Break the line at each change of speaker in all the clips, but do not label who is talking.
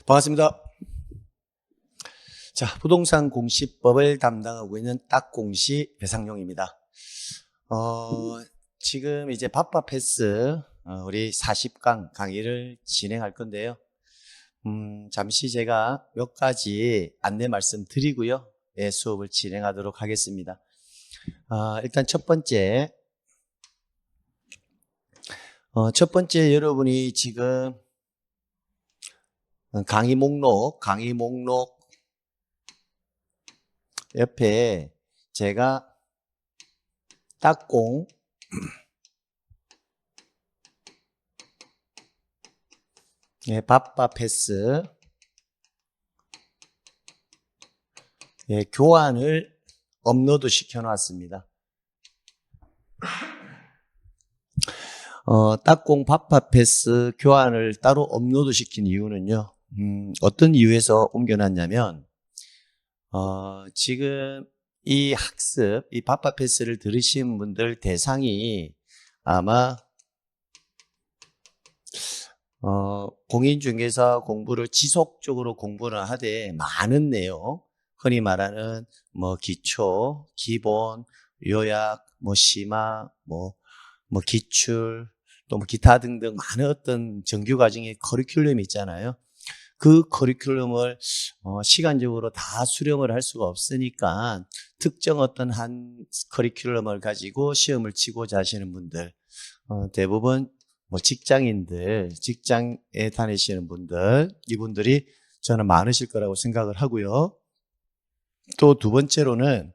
반갑습니다. 자, 부동산 공시법을 담당하고 있는 딱공시 배상용입니다. 지금 이제 바빠패스 우리 40강 강의를 진행할 건데요. 잠시 제가 몇 가지 안내 말씀 드리고요. 예, 수업을 진행하도록 하겠습니다. 일단 첫 번째 여러분이 지금 강의 목록 옆에 제가 딱공 예, 바빠패스 예, 교환을 업로드 시켜 놨습니다. 딱공 바빠패스 교환을 따로 업로드 시킨 이유는요. 어떤 이유에서 옮겨놨냐면 지금 이 학습, 이 바빠패스를 들으신 분들 대상이 아마 공인중개사 공부를 지속적으로 공부를 하되 많은 내용, 흔히 말하는 뭐 기초, 기본, 요약, 뭐 심화, 뭐 기출, 또 뭐 기타 등등 많은 어떤 정규 과정의 커리큘럼이 있잖아요. 그 커리큘럼을 시간적으로 다 수령을 할 수가 없으니까 특정 어떤 한 커리큘럼을 가지고 시험을 치고자 하시는 분들, 대부분 뭐 직장인들, 직장에 다니시는 분들, 이분들이 저는 많으실 거라고 생각을 하고요. 또 두 번째로는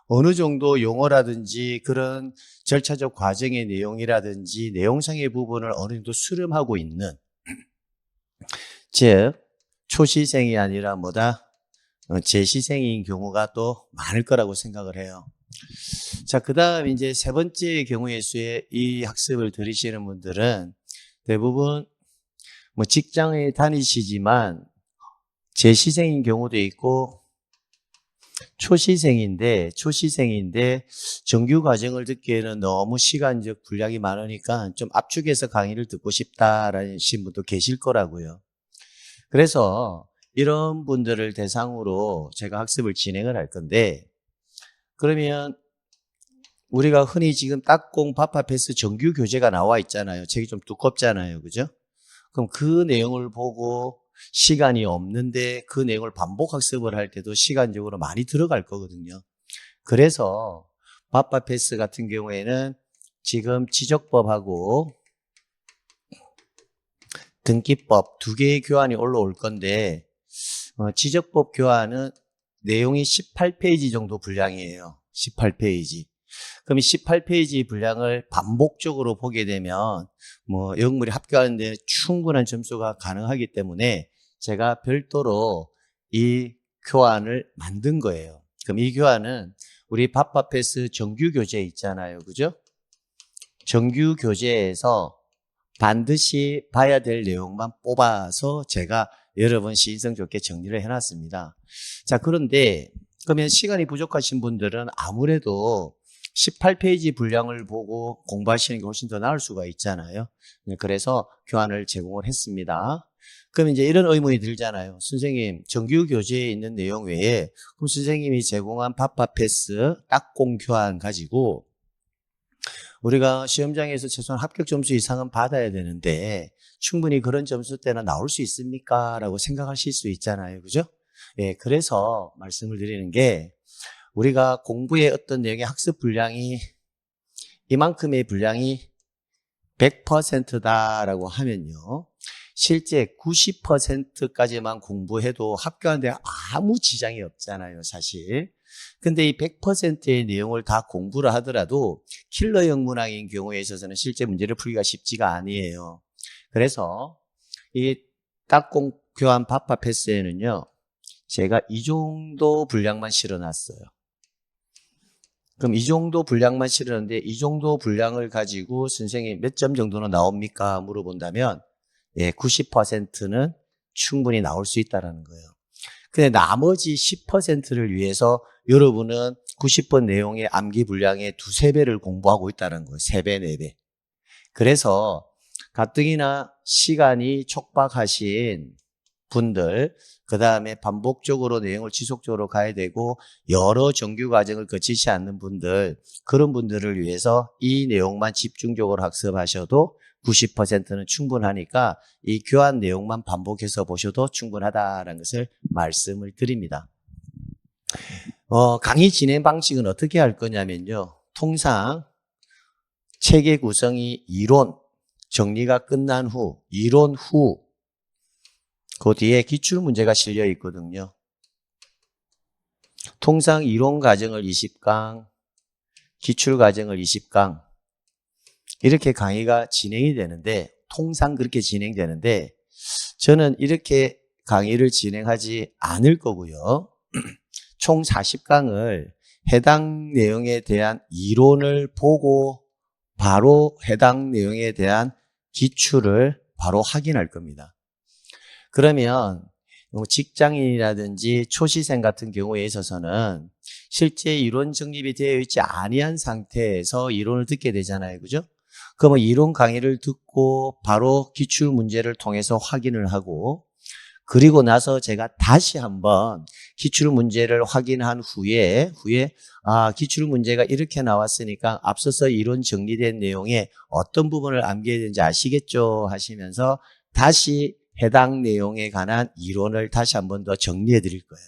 어느 정도 용어라든지 그런 절차적 과정의 내용이라든지 내용상의 부분을 어느 정도 수렴하고 있는, 즉 초시생이 아니라 재시생인 경우가 또 많을 거라고 생각을 해요. 자, 그 다음 이제 세 번째 경우의 수에 이 학습을 들으시는 분들은 대부분 뭐 직장에 다니시지만 재시생인 경우도 있고 초시생인데 정규 과정을 듣기에는 너무 시간적 분량이 많으니까 좀 압축해서 강의를 듣고 싶다라는 분도 계실 거라고요. 그래서 이런 분들을 대상으로 제가 학습을 진행을 할 건데, 그러면 우리가 흔히 지금 딱공 바빠패스 정규 교재가 나와 있잖아요. 책이 좀 두껍잖아요. 그죠? 그럼 그 내용을 보고 시간이 없는데 그 내용을 반복 학습을 할 때도 시간적으로 많이 들어갈 거거든요. 그래서 바빠패스 같은 경우에는 지금 지적법하고 등기법 두 개의 교환이 올라올 건데, 지적법 교환은 내용이 18페이지 정도 분량이에요. 18페이지. 그럼 이 18페이지 분량을 반복적으로 보게 되면 뭐 영문이 합격하는데 충분한 점수가 가능하기 때문에 제가 별도로 이 교환을 만든 거예요. 그럼 이 교환은 우리 바빠패스 정규 교재 있잖아요. 그죠? 정규 교재에서 반드시 봐야 될 내용만 뽑아서 제가 여러분 시인성 좋게 정리를 해놨습니다. 자, 그런데 그러면 시간이 부족하신 분들은 아무래도 18페이지 분량을 보고 공부하시는 게 훨씬 더 나을 수가 있잖아요. 그래서 교환을 제공을 했습니다. 그럼 이제 이런 의문이 들잖아요. 선생님, 정규 교재에 있는 내용 외에 그럼 선생님이 제공한 바빠패스 딱공 교환 가지고 우리가 시험장에서 최소한 합격 점수 이상은 받아야 되는데 충분히 그런 점수 때는 나올 수 있습니까? 라고 생각하실 수 있잖아요. 그죠? 예, 그래서 말씀을 드리는 게 우리가 공부의 어떤 내용의 학습 분량이 이만큼의 분량이 100%다라고 하면요. 실제 90%까지만 공부해도 합격하는데 아무 지장이 없잖아요, 사실. 근데 이 100%의 내용을 다 공부를 하더라도 킬러형 문항인 경우에 있어서는 실제 문제를 풀기가 쉽지가 아니에요. 그래서 이 딱공 교환 바빠패스에는요, 제가 이 정도 분량만 실어놨어요. 그럼 이 정도 분량만 실었는데 이 정도 분량을 가지고 선생님 몇 점 정도는 나옵니까? 물어본다면 예, 90%는 충분히 나올 수 있다는 거예요. 근데 나머지 10%를 위해서 여러분은 90번 내용의 암기 분량의 2~3배를 공부하고 있다는 거예요. 3배, 4배. 그래서 가뜩이나 시간이 촉박하신 분들, 그 다음에 반복적으로 내용을 지속적으로 가야 되고 여러 정규 과정을 거치지 않는 분들, 그런 분들을 위해서 이 내용만 집중적으로 학습하셔도 90%는 충분하니까 이 교환 내용만 반복해서 보셔도 충분하다는 것을 말씀을 드립니다. 강의 진행 방식은 어떻게 할 거냐면요. 통상 체계 구성이 이론, 정리가 끝난 후, 이론 후, 그 뒤에 기출문제가 실려 있거든요. 통상 이론 과정을 20강, 기출 과정을 20강, 이렇게 강의가 진행이 되는데, 통상 그렇게 진행되는데, 저는 이렇게 강의를 진행하지 않을 거고요. 총 40강을 해당 내용에 대한 이론을 보고 바로 해당 내용에 대한 기출을 바로 확인할 겁니다. 그러면 직장인이라든지 초시생 같은 경우에 있어서는 실제 이론 정립이 되어 있지 아니한 상태에서 이론을 듣게 되잖아요. 그죠? 그러면 이론 강의를 듣고 바로 기출 문제를 통해서 확인을 하고, 그리고 나서 제가 다시 한번 기출 문제를 확인한 후에 기출 문제가 이렇게 나왔으니까 앞서서 이론 정리된 내용에 어떤 부분을 암기해야 되는지 아시겠죠? 하시면서 다시 해당 내용에 관한 이론을 다시 한번 더 정리해 드릴 거예요.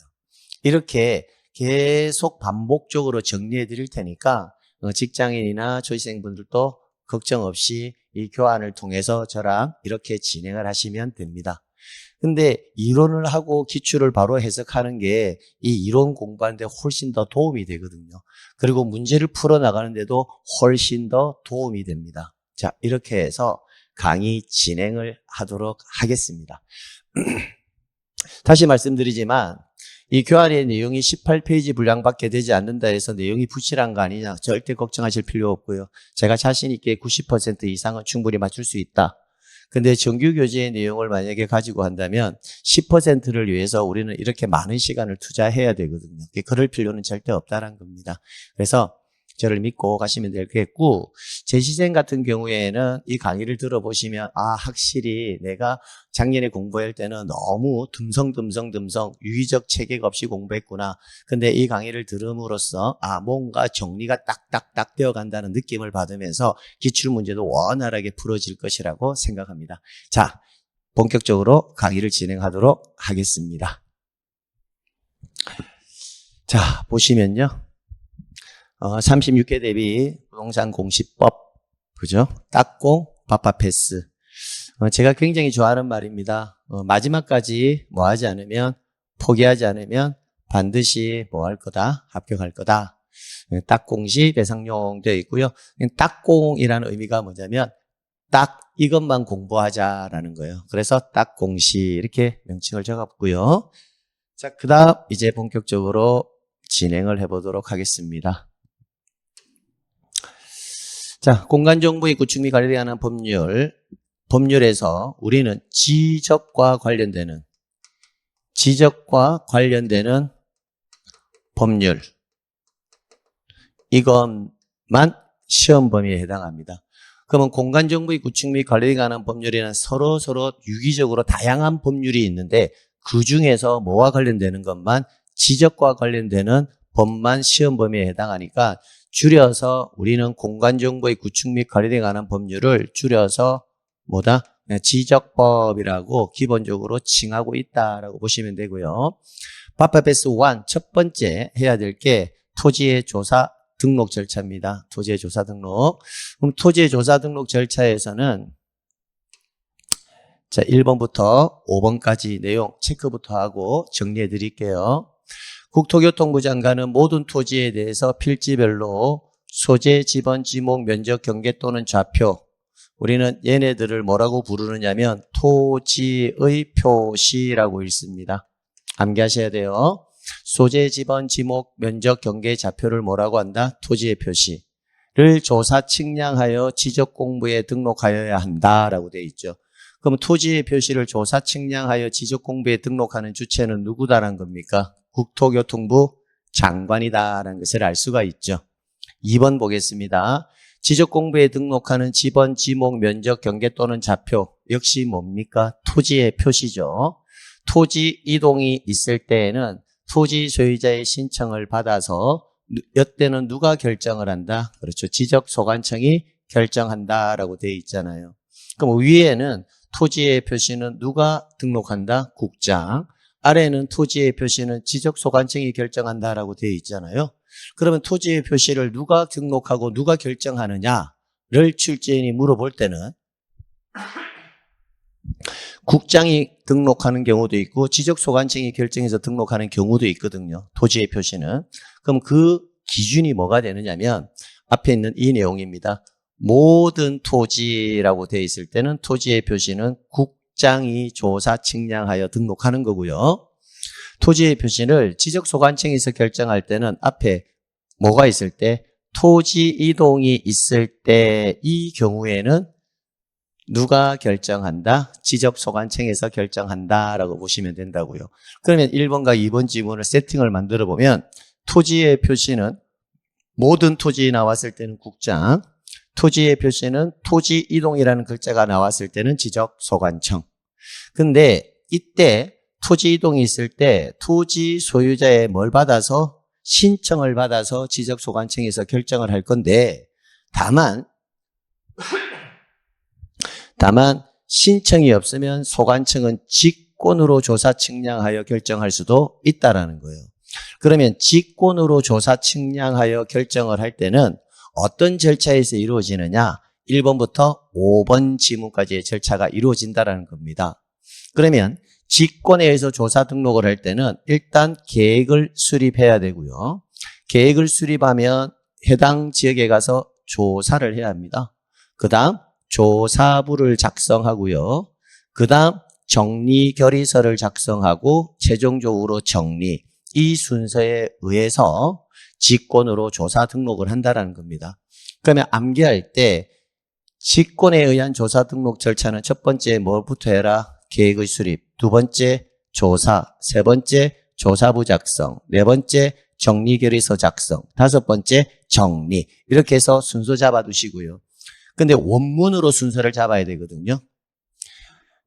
이렇게 계속 반복적으로 정리해 드릴 테니까 직장인이나 초시생분들도 걱정 없이 이 교환을 통해서 저랑 이렇게 진행을 하시면 됩니다. 근데 이론을 하고 기출을 바로 해석하는 게 이 이론 공부하는데 훨씬 더 도움이 되거든요. 그리고 문제를 풀어나가는데도 훨씬 더 도움이 됩니다. 자, 이렇게 해서 강의 진행을 하도록 하겠습니다. 다시 말씀드리지만 이 교환의 내용이 18페이지 분량밖에 되지 않는다 해서 내용이 부실한 거 아니냐, 절대 걱정하실 필요 없고요. 제가 자신 있게 90% 이상은 충분히 맞출 수 있다. 근데 정규 교재의 내용을 만약에 가지고 한다면 10%를 위해서 우리는 이렇게 많은 시간을 투자해야 되거든요. 그럴 필요는 절대 없다는 겁니다. 그래서 저를 믿고 가시면 되겠고, 제 시생 같은 경우에는 이 강의를 들어보시면 확실히 내가 작년에 공부할 때는 너무 듬성 유기적 체계가 없이 공부했구나. 근데 이 강의를 들음으로써 뭔가 정리가 딱딱딱 되어 간다는 느낌을 받으면서 기출문제도 원활하게 풀어질 것이라고 생각합니다. 자, 본격적으로 강의를 진행하도록 하겠습니다. 자, 보시면요. 36개 대비 부동산 공시법, 그죠? 딱공, 바파패스. 제가 굉장히 좋아하는 말입니다. 마지막까지 하지 않으면, 포기하지 않으면 반드시 할 거다? 합격할 거다. 딱공시 배상용 되어 있고요. 딱공이라는 의미가 뭐냐면, 딱 이것만 공부하자라는 거예요. 그래서 딱공시 이렇게 명칭을 적었고요. 자, 그 다음 이제 본격적으로 진행을 해보도록 하겠습니다. 자, 공간정보의 구축 및 관리에 관한 법률에서 우리는 지적과 관련되는 법률, 이것만 시험 범위에 해당합니다. 그러면 공간정보의 구축 및 관리에 관한 법률에는 서로 유기적으로 다양한 법률이 있는데 그 중에서 뭐와 관련되는 것만, 지적과 관련되는 법만 시험 범위에 해당하니까 줄여서 우리는 공간정보의 구축 및 관리에 관한 법률을 줄여서 지적법이라고 기본적으로 칭하고 있다라고 보시면 되고요. 바파패스 1 첫 번째 해야 될 게 토지의 조사 등록 절차입니다. 토지의 조사 등록. 그럼 토지의 조사 등록 절차에서는 자, 1번부터 5번까지 내용 체크부터 하고 정리해 드릴게요. 국토교통부 장관은 모든 토지에 대해서 필지별로 소재, 지번, 지목, 면적, 경계 또는 좌표, 우리는 얘네들을 뭐라고 부르느냐면 토지의 표시라고 읽습니다. 암기하셔야 돼요. 소재, 지번, 지목, 면적, 경계, 좌표를 뭐라고 한다? 토지의 표시를 조사 측량하여 지적공부에 등록하여야 한다라고 되어 있죠. 그럼 토지의 표시를 조사 측량하여 지적공부에 등록하는 주체는 누구다라는 겁니까? 국토교통부 장관이다라는 것을 알 수가 있죠. 2번 보겠습니다. 지적공부에 등록하는 지번, 지목, 면적, 경계 또는 좌표 역시 뭡니까? 토지의 표시죠. 토지 이동이 있을 때에는 토지 소유자의 신청을 받아서 이때는 누가 결정을 한다? 그렇죠. 지적소관청이 결정한다라고 되어 있잖아요. 그럼 위에는 토지의 표시는 누가 등록한다? 국장. 아래는 토지의 표시는 지적소관청이 결정한다라고 되어 있잖아요. 그러면 토지의 표시를 누가 등록하고 누가 결정하느냐를 출제인이 물어볼 때는 국장이 등록하는 경우도 있고 지적소관청이 결정해서 등록하는 경우도 있거든요. 토지의 표시는. 그럼 그 기준이 뭐가 되느냐면 앞에 있는 이 내용입니다. 모든 토지라고 되어 있을 때는 토지의 표시는 국장이 조사 측량하여 등록하는 거고요. 토지의 표시를 지적소관청에서 결정할 때는 앞에 뭐가 있을 때 토지 이동이 있을 때 이 경우에는 누가 결정한다? 지적소관청에서 결정한다라고 보시면 된다고요. 그러면 1번과 2번 지문을 세팅을 만들어 보면 토지의 표시는 모든 토지 나왔을 때는 국장, 토지의 표시는 토지 이동이라는 글자가 나왔을 때는 지적소관청. 근데 이때 토지 이동이 있을 때 토지 소유자의 뭘 받아서 신청을 받아서 지적소관청에서 결정을 할 건데 다만 신청이 없으면 소관청은 직권으로 조사 측량하여 결정할 수도 있다라는 거예요. 그러면 직권으로 조사 측량하여 결정을 할 때는 어떤 절차에서 이루어지느냐? 1번부터 5번 지문까지의 절차가 이루어진다라는 겁니다. 그러면 직권에 의해서 조사 등록을 할 때는 일단 계획을 수립해야 되고요. 계획을 수립하면 해당 지역에 가서 조사를 해야 합니다. 그 다음 조사부를 작성하고요. 그 다음 정리결의서를 작성하고 최종적으로 정리. 이 순서에 의해서 직권으로 조사 등록을 한다는 겁니다. 그러면 암기할 때 직권에 의한 조사 등록 절차는 첫 번째 뭐부터 해라? 계획의 수립. 두 번째 조사. 세 번째 조사부 작성. 네 번째 정리결의서 작성. 다섯 번째 정리. 이렇게 해서 순서 잡아두시고요. 근데 원문으로 순서를 잡아야 되거든요.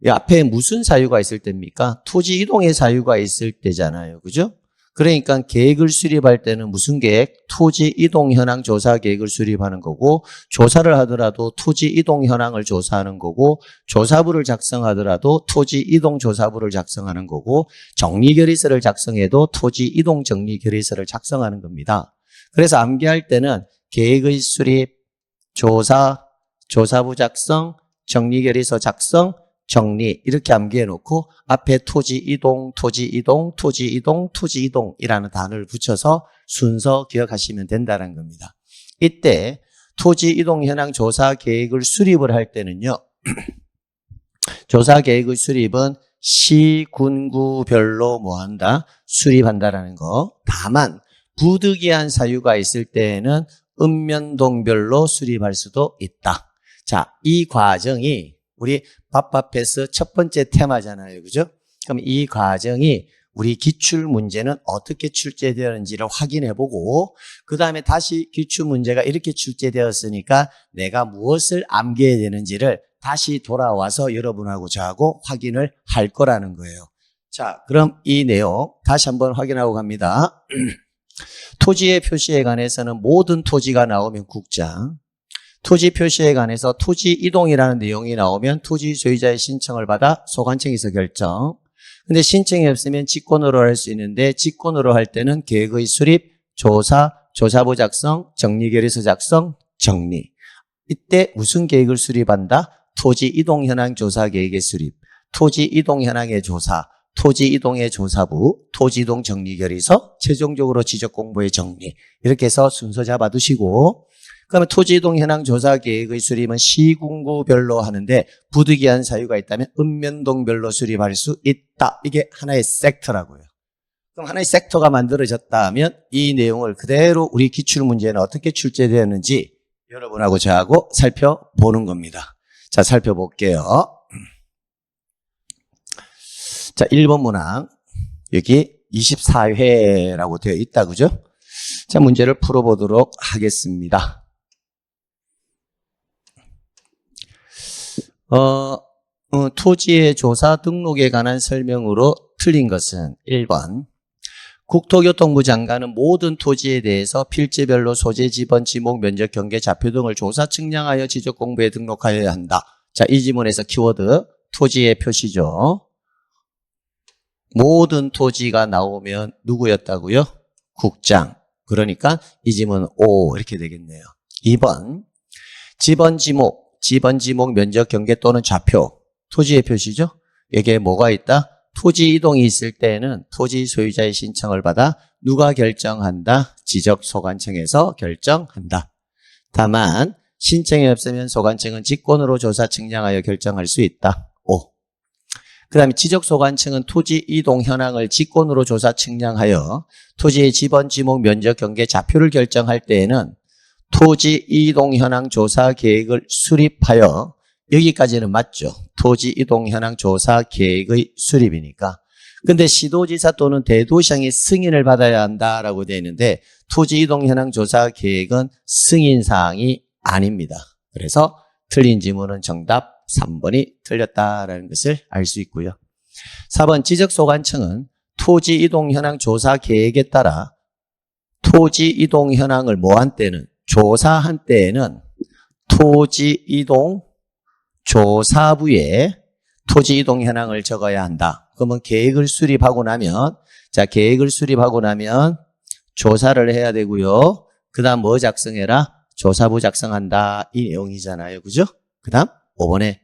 이 앞에 무슨 사유가 있을 때입니까? 토지 이동의 사유가 있을 때잖아요. 그죠? 그러니까 계획을 수립할 때는 무슨 계획? 토지 이동 현황 조사 계획을 수립하는 거고, 조사를 하더라도 토지 이동 현황을 조사하는 거고, 조사부를 작성하더라도 토지 이동 조사부를 작성하는 거고, 정리결의서를 작성해도 토지 이동 정리결의서를 작성하는 겁니다. 그래서 암기할 때는 계획의 수립, 조사, 조사부 작성, 정리결의서 작성, 정리 이렇게 암기해 놓고 앞에 토지 이동, 토지 이동, 토지 이동, 토지 이동이라는 단어를 붙여서 순서 기억하시면 된다는 겁니다. 이때 토지 이동 현황 조사 계획을 수립을 할 때는요. 조사 계획의 수립은 시, 군, 구별로 뭐한다? 수립한다라는 거. 다만 부득이한 사유가 있을 때에는 읍면동별로 수립할 수도 있다. 자, 이 과정이 우리 밥밥패스 첫 번째 테마잖아요. 그죠? 그럼 이 과정이 우리 기출문제는 어떻게 출제되었는지를 확인해보고 그 다음에 다시 기출문제가 이렇게 출제되었으니까 내가 무엇을 암기해야 되는지를 다시 돌아와서 여러분하고 저하고 확인을 할 거라는 거예요. 자, 그럼 이 내용 다시 한번 확인하고 갑니다. 토지의 표시에 관해서는 모든 토지가 나오면 국장, 토지 표시에 관해서 토지 이동이라는 내용이 나오면 토지 소유자의 신청을 받아 소관청에서 결정. 근데 신청이 없으면 직권으로 할 수 있는데 직권으로 할 때는 계획의 수립, 조사, 조사부 작성, 정리결의서 작성, 정리. 이때 무슨 계획을 수립한다? 토지 이동 현황 조사 계획의 수립, 토지 이동 현황의 조사, 토지 이동의 조사부, 토지 이동 정리결의서, 최종적으로 지적 공부의 정리. 이렇게 해서 순서 잡아두시고 그러면 토지 이동 현황 조사 계획의 수립은 시군구별로 하는데 부득이한 사유가 있다면 읍면동별로 수립할 수 있다. 이게 하나의 섹터라고요. 그럼 하나의 섹터가 만들어졌다면 이 내용을 그대로 우리 기출문제는 어떻게 출제되었는지 여러분하고 저하고 살펴보는 겁니다. 자, 살펴볼게요. 자, 1번 문항 여기 24회라고 되어 있다. 그죠? 자, 문제를 풀어보도록 하겠습니다. 토지의 조사 등록에 관한 설명으로 틀린 것은 1번. 국토교통부 장관은 모든 토지에 대해서 필지별로 소재, 지번, 지목, 면적, 경계, 좌표 등을 조사 측량하여 지적 공부에 등록하여야 한다. 자, 이 지문에서 키워드 토지의 표시죠. 모든 토지가 나오면 누구였다고요? 국장. 그러니까 이 지문 O 이렇게 되겠네요. 2번. 지번, 지목, 면적, 경계 또는 좌표. 토지의 표시죠. 여기에 뭐가 있다? 토지 이동이 있을 때에는 토지 소유자의 신청을 받아 누가 결정한다? 지적소관청에서 결정한다. 다만 신청이 없으면 소관청은 직권으로 조사 측량하여 결정할 수 있다. 5. 그 다음에 지적소관청은 토지 이동 현황을 직권으로 조사 측량하여 토지의 지번, 지목, 면적, 경계, 좌표를 결정할 때에는 토지 이동 현황 조사 계획을 수립하여 여기까지는 맞죠. 토지 이동 현황 조사 계획의 수립이니까. 근데 시도지사 또는 대도시장의 승인을 받아야 한다라고 되어 있는데 토지 이동 현황 조사 계획은 승인사항이 아닙니다. 그래서 틀린 지문은 정답 3번이 틀렸다라는 것을 알 수 있고요. 4번 지적소관청은 토지 이동 현황 조사 계획에 따라 토지 이동 현황을 뭐한 때는 조사한 때에는 토지 이동 조사부에 토지 이동 현황을 적어야 한다. 그러면 계획을 수립하고 나면 계획을 수립하고 나면 조사를 해야 되고요. 그 다음 뭐 작성해라? 조사부 작성한다. 이 내용이잖아요. 그죠? 그 다음 5번에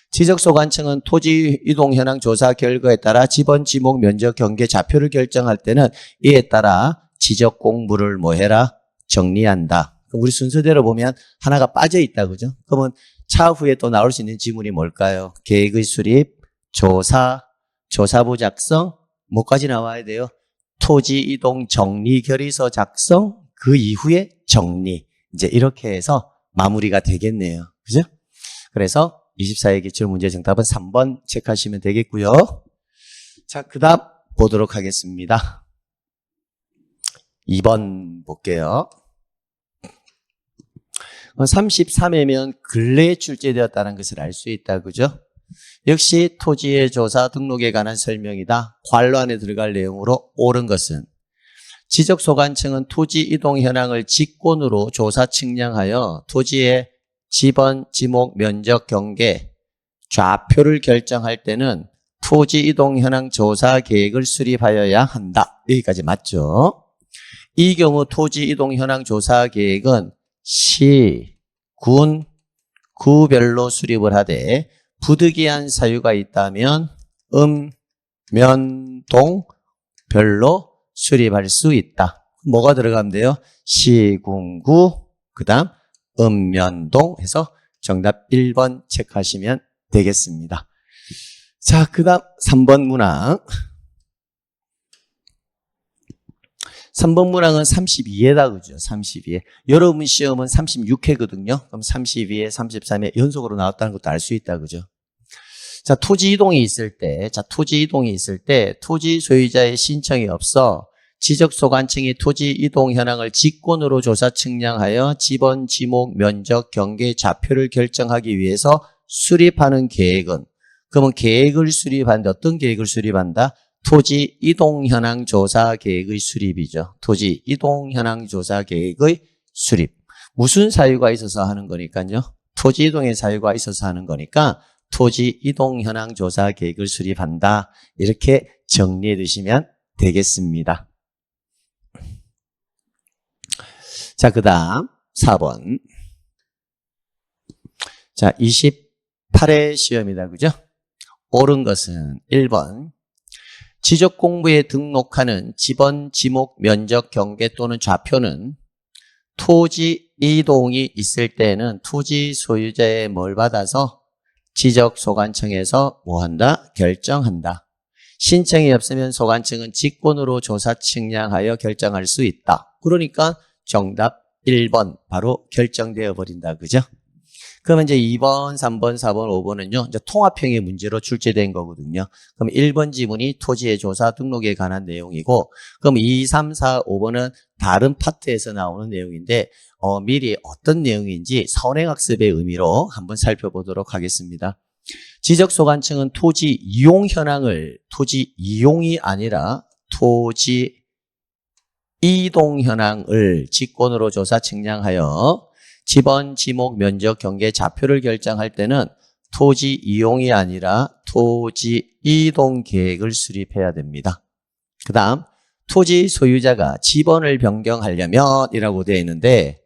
지적소관청은 토지 이동 현황 조사 결과에 따라 지번, 지목, 면적, 경계, 좌표를 결정할 때는 이에 따라 지적 공부를 뭐 해라? 정리한다. 그럼 우리 순서대로 보면 하나가 빠져 있다. 그죠? 그러면 차후에 또 나올 수 있는 지문이 뭘까요? 계획의 수립, 조사, 조사부 작성, 뭐까지 나와야 돼요? 토지 이동 정리 결의서 작성, 그 이후에 정리. 이제 이렇게 해서 마무리가 되겠네요. 그죠? 그래서 24회 기출문제 정답은 3번 체크하시면 되겠고요. 자, 그 다음 보도록 하겠습니다. 2번 볼게요. 33회면 근래에 출제되었다는 것을 알 수 있다. 그죠? 역시 토지의 조사 등록에 관한 설명이다. 괄호 안에 들어갈 내용으로 옳은 것은 지적소관청은 토지 이동 현황을 직권으로 조사 측량하여 토지의 지번, 지목, 면적, 경계, 좌표를 결정할 때는 토지 이동 현황 조사 계획을 수립하여야 한다. 여기까지 맞죠? 이 경우 토지 이동 현황 조사 계획은 시, 군, 구별로 수립을 하되 부득이한 사유가 있다면 면, 동, 별로 수립할 수 있다. 뭐가 들어가면 돼요? 시, 군, 구, 그 다음 면, 동 해서 정답 1번 체크하시면 되겠습니다. 자, 그 다음 3번 문항. 3번 문항은 32회다. 그죠? 32회. 여러분 시험은 36회거든요. 그럼 32회, 33회 연속으로 나왔다는 것도 알 수 있다. 그죠? 자, 토지 이동이 있을 때, 토지 소유자의 신청이 없어 지적소관청이 토지 이동 현황을 직권으로 조사 측량하여 지번, 지목, 면적, 경계, 좌표를 결정하기 위해서 수립하는 계획은, 그러면 계획을 수립한다. 어떤 계획을 수립한다? 토지 이동 현황 조사 계획의 수립이죠. 토지 이동 현황 조사 계획의 수립. 무슨 사유가 있어서 하는 거니까요? 토지 이동의 사유가 있어서 하는 거니까 토지 이동 현황 조사 계획을 수립한다. 이렇게 정리해 두시면 되겠습니다. 자, 그 다음 4번. 자, 28회 시험이다. 그죠? 옳은 것은 1번. 지적공부에 등록하는 지번, 지목, 면적, 경계 또는 좌표는 토지 이동이 있을 때는 토지 소유자의 뭘 받아서 지적소관청에서 뭐 한다? 결정한다. 신청이 없으면 소관청은 직권으로 조사 측량하여 결정할 수 있다. 그러니까 정답 1번 바로 결정되어 버린다. 그죠? 그러면 이제 2번, 3번, 4번, 5번은요, 이제 통합형의 문제로 출제된 거거든요. 그럼 1번 지문이 토지의 조사 등록에 관한 내용이고, 그럼 2, 3, 4, 5번은 다른 파트에서 나오는 내용인데, 미리 어떤 내용인지 선행학습의 의미로 한번 살펴보도록 하겠습니다. 지적소관청은 토지 이용 현황을 토지 이용이 아니라 토지 이동 현황을 직권으로 조사 측량하여 지번, 지목, 면적, 경계, 좌표를 결정할 때는 토지 이용이 아니라 토지 이동 계획을 수립해야 됩니다. 그 다음 토지 소유자가 지번을 변경하려면 이라고 되어 있는데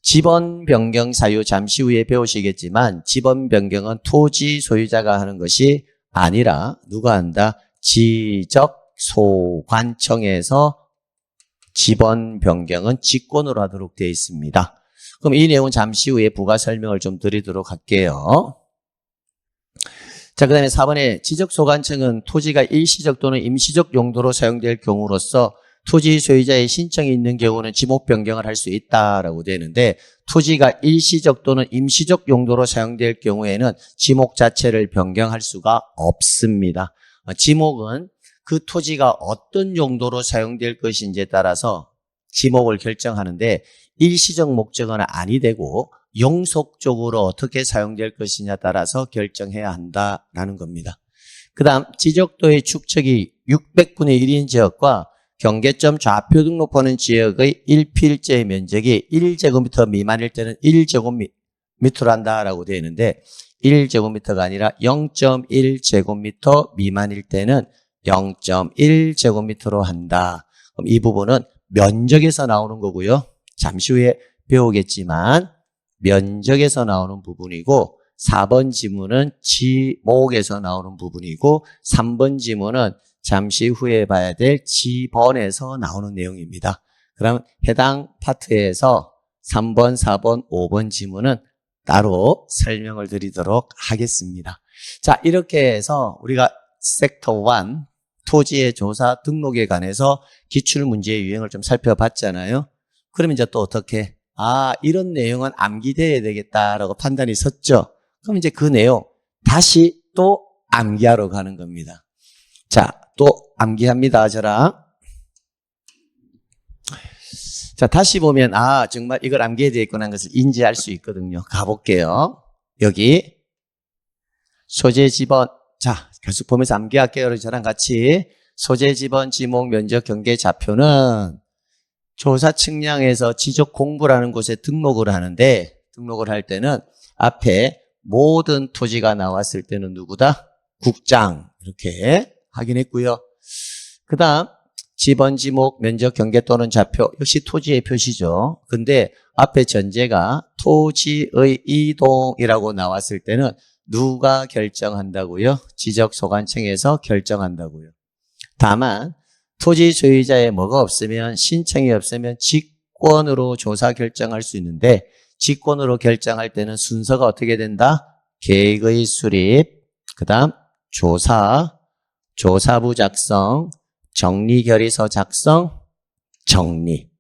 지번 변경 사유 잠시 후에 배우시겠지만 지번 변경은 토지 소유자가 하는 것이 아니라 누가 한다? 지적소관청에서 지번 변경은 직권으로 하도록 되어 있습니다. 그럼 이 내용은 잠시 후에 부가 설명을 좀 드리도록 할게요. 자, 그 다음에 4번에 지적소관청은 토지가 일시적 또는 임시적 용도로 사용될 경우로서 토지 소유자의 신청이 있는 경우는 지목 변경을 할 수 있다라고 되는데 토지가 일시적 또는 임시적 용도로 사용될 경우에는 지목 자체를 변경할 수가 없습니다. 지목은 그 토지가 어떤 용도로 사용될 것인지에 따라서 지목을 결정하는데 일시적 목적은 아니 되고 영속적으로 어떻게 사용될 것이냐에 따라서 결정해야 한다라는 겁니다. 그 다음 지적도의 축척이 600분의 1인 지역과 경계점 좌표 등록하는 지역의 1필지의 면적이 1제곱미터 미만일 때는 1제곱미터로 한다라고 되어 있는데 1제곱미터가 아니라 0.1제곱미터 미만일 때는 0.1제곱미터로 한다. 그럼 이 부분은 면적에서 나오는 거고요. 잠시 후에 배우겠지만 면적에서 나오는 부분이고 4번 지문은 지목에서 나오는 부분이고 3번 지문은 잠시 후에 봐야 될 지번에서 나오는 내용입니다. 그럼 해당 파트에서 3번, 4번, 5번 지문은 따로 설명을 드리도록 하겠습니다. 자, 이렇게 해서 우리가 섹터 1 토지의 조사 등록에 관해서 기출문제의 유형을 좀 살펴봤잖아요. 그러면 이제 또 어떻게? 이런 내용은 암기돼야 되겠다라고 판단이 섰죠. 그럼 이제 그 내용 다시 또 암기하러 가는 겁니다. 자, 또 암기합니다. 저랑. 자, 다시 보면 정말 이걸 암기해야 되겠구나 하는 것을 인지할 수 있거든요. 가볼게요. 여기 소재 지번. 자, 계속 보면서 암기할게요. 저랑 같이. 소재 지번, 지목, 면적, 경계, 좌표는 조사 측량에서 지적 공부라는 곳에 등록을 하는데 등록을 할 때는 앞에 모든 토지가 나왔을 때는 누구다? 국장. 이렇게 확인했고요. 그 다음 지번, 지목, 면적, 경계 또는 좌표 역시 토지의 표시죠. 근데 앞에 전제가 토지의 이동이라고 나왔을 때는 누가 결정한다고요? 지적소관청에서 결정한다고요. 다만 토지 소유자에 뭐가 없으면 신청이 없으면 직권으로 조사 결정할 수 있는데 직권으로 결정할 때는 순서가 어떻게 된다? 계획의 수립, 그 다음 조사, 조사부 작성, 정리결의서 작성, 정리.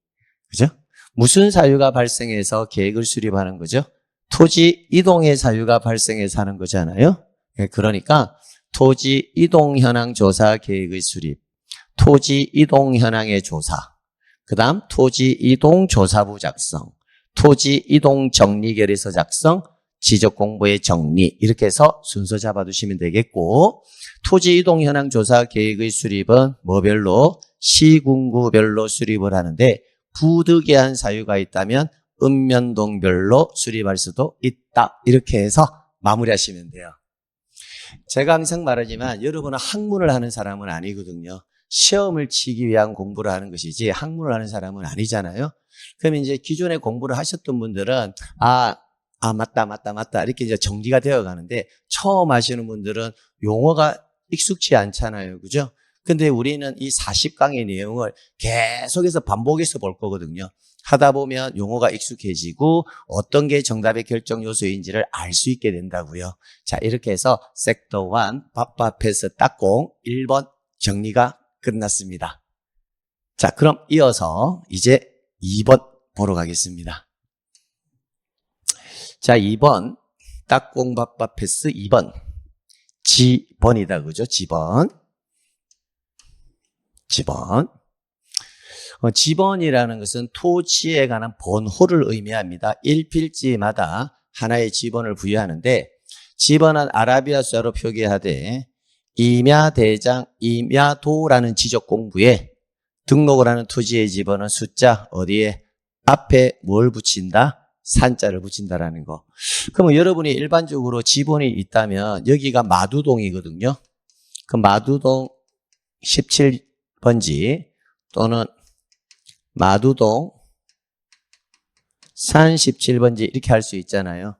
그죠? 무슨 사유가 발생해서 계획을 수립하는 거죠? 토지 이동의 사유가 발생해서 하는 거잖아요. 그러니까 토지 이동 현황 조사 계획의 수립, 토지 이동 현황의 조사, 그 다음 토지 이동 조사부 작성, 토지 이동 정리결의서 작성, 지적공부의 정리 이렇게 해서 순서 잡아두시면 되겠고 토지 이동 현황 조사 계획의 수립은 뭐별로? 시군구별로 수립을 하는데 부득이한 사유가 있다면 읍면동별로 수립할 수도 있다. 이렇게 해서 마무리하시면 돼요. 제가 항상 말하지만 여러분은 학문을 하는 사람은 아니거든요. 시험을 치기 위한 공부를 하는 것이지 학문을 하는 사람은 아니잖아요. 그럼 이제 기존에 공부를 하셨던 분들은 맞다 이렇게 이제 정리가 되어 가는데 처음 하시는 분들은 용어가 익숙치 않잖아요. 그죠? 근데 우리는 이 40강의 내용을 계속해서 반복해서 볼 거거든요. 하다 보면 용어가 익숙해지고 어떤 게 정답의 결정 요소인지를 알 수 있게 된다고요. 자, 이렇게 해서 섹터 1 밥밥해서 딱공 1번 정리가 끝났습니다. 자, 그럼 이어서 이제 2번 보러 가겠습니다. 자, 2번 딱공밥밥 패스 2번 지번이다. 그죠? 지번. 지번이라는 것은 토지에 관한 번호를 의미합니다. 1필지마다 하나의 지번을 부여하는데 지번은 아라비아 숫자로 표기하되 임야대장, 임야도라는 지적 공부에 등록을 하는 토지의 지번은 숫자 어디에 앞에 뭘 붙인다? 산자를 붙인다라는 거. 그러면 여러분이 일반적으로 지번이 있다면 여기가 마두동이거든요. 그 마두동 17번지 또는 마두동 산 17번지 이렇게 할 수 있잖아요.